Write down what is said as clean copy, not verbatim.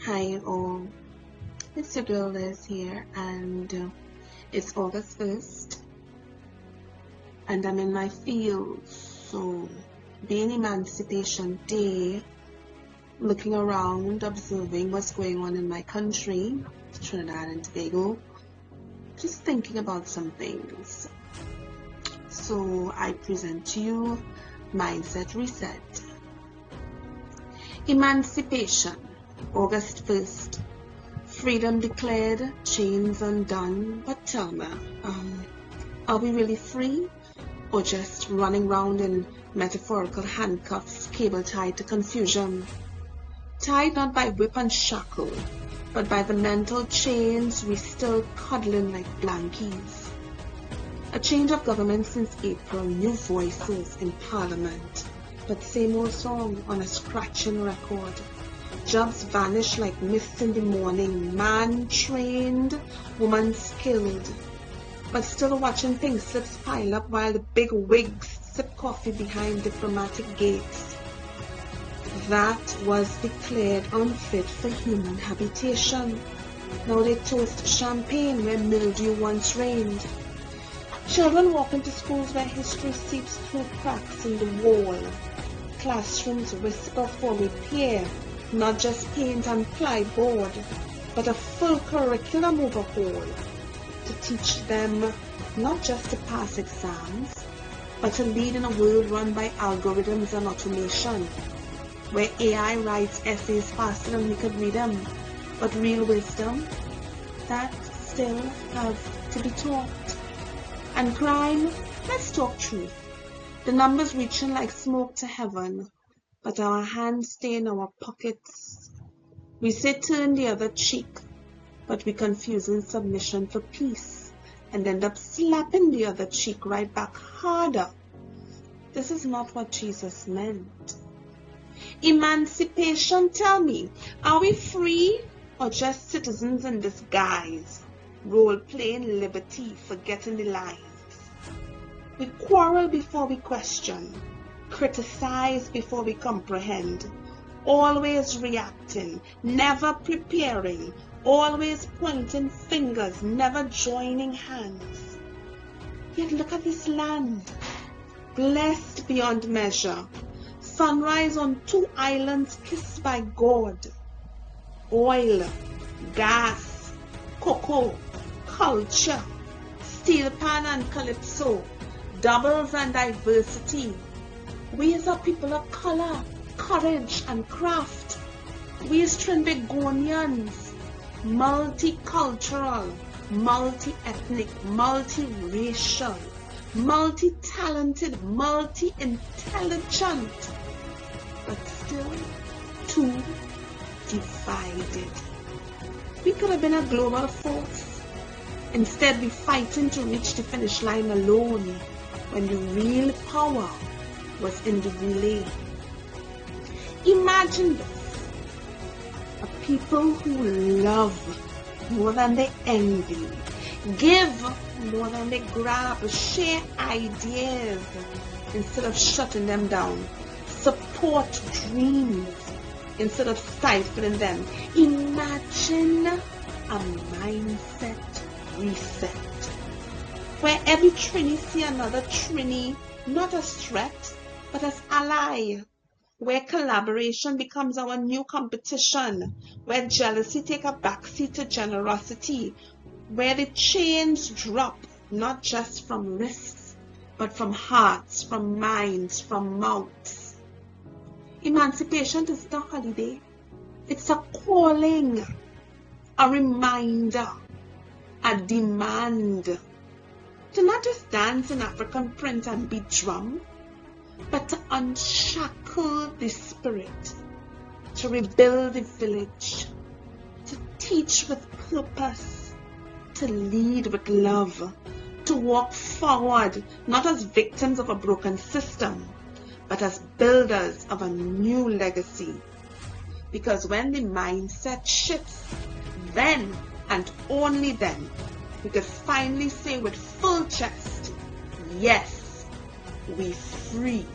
Hi all, it's your girl Liz here, and it's August 1st, and I'm in my field. So, being Emancipation Day, looking around, observing what's going on in my country, Trinidad and Tobago, just thinking about some things. So, I present to you Mindset Reset. Emancipation, August 1st. Freedom declared, chains undone. But tell me, are we really free, or just running round in metaphorical handcuffs, cable tied to confusion? Tied not by whip and shackle, but by the mental chains we still cuddling like blankies. A change of government since April, new voices in Parliament, but same old song on a scratching record. Jobs vanish like mist in the morning, man trained, woman skilled, but still watching pink slips pile up while the big wigs sip coffee behind diplomatic gates. That was declared unfit for human habitation. Now they toast champagne where mildew once reigned. Children walk into schools where history seeps through cracks in the wall. Classrooms whisper for repair. Not just paint and plyboard, but a full curriculum overhaul to teach them not just to pass exams, but to lead in a world run by algorithms and automation, where AI writes essays faster than we could read them, but real wisdom, that still have to be taught. And crime, let's talk truth. The numbers reaching like smoke to heaven, but our hands stay in our pockets. We say turn the other cheek, but we confusing submission for peace and end up slapping the other cheek right back harder. This is not what Jesus meant. Emancipation, tell me, are we free or just citizens in disguise, role-playing liberty, forgetting the lies? We quarrel before we question, criticize before we comprehend, always reacting, never preparing, always pointing fingers, never joining hands. Yet look at this land, blessed beyond measure, sunrise on 2 islands kissed by God. Oil, gas, cocoa, culture, steel pan and calypso, doubles and diversity. We as a people of color, courage and craft. We as Trinbagonians, multicultural, multi-ethnic, multiracial, multi-talented, multi-intelligent, but still too divided. We could have been a global force. Instead, we fighting to reach the finish line alone, when the real power was in the relay. Imagine this, a people who love more than they envy, give more than they grab, share ideas instead of shutting them down, support dreams instead of stifling them. Imagine a mindset reset, where every Trini see another Trini not as threat, but as ally, where collaboration becomes our new competition, where jealousy take a backseat to generosity, where the chains drop not just from wrists, but from hearts, from minds, from mouths. Emancipation isn't a holiday, it's a calling, a reminder, a demand to not just dance in African print and beat drum, but to unshackle the spirit, to rebuild the village, to teach with purpose, to lead with love, to walk forward not as victims of a broken system, but as builders of a new legacy. Because when the mindset shifts, then and only then we could finally say with full chest, yes, we free.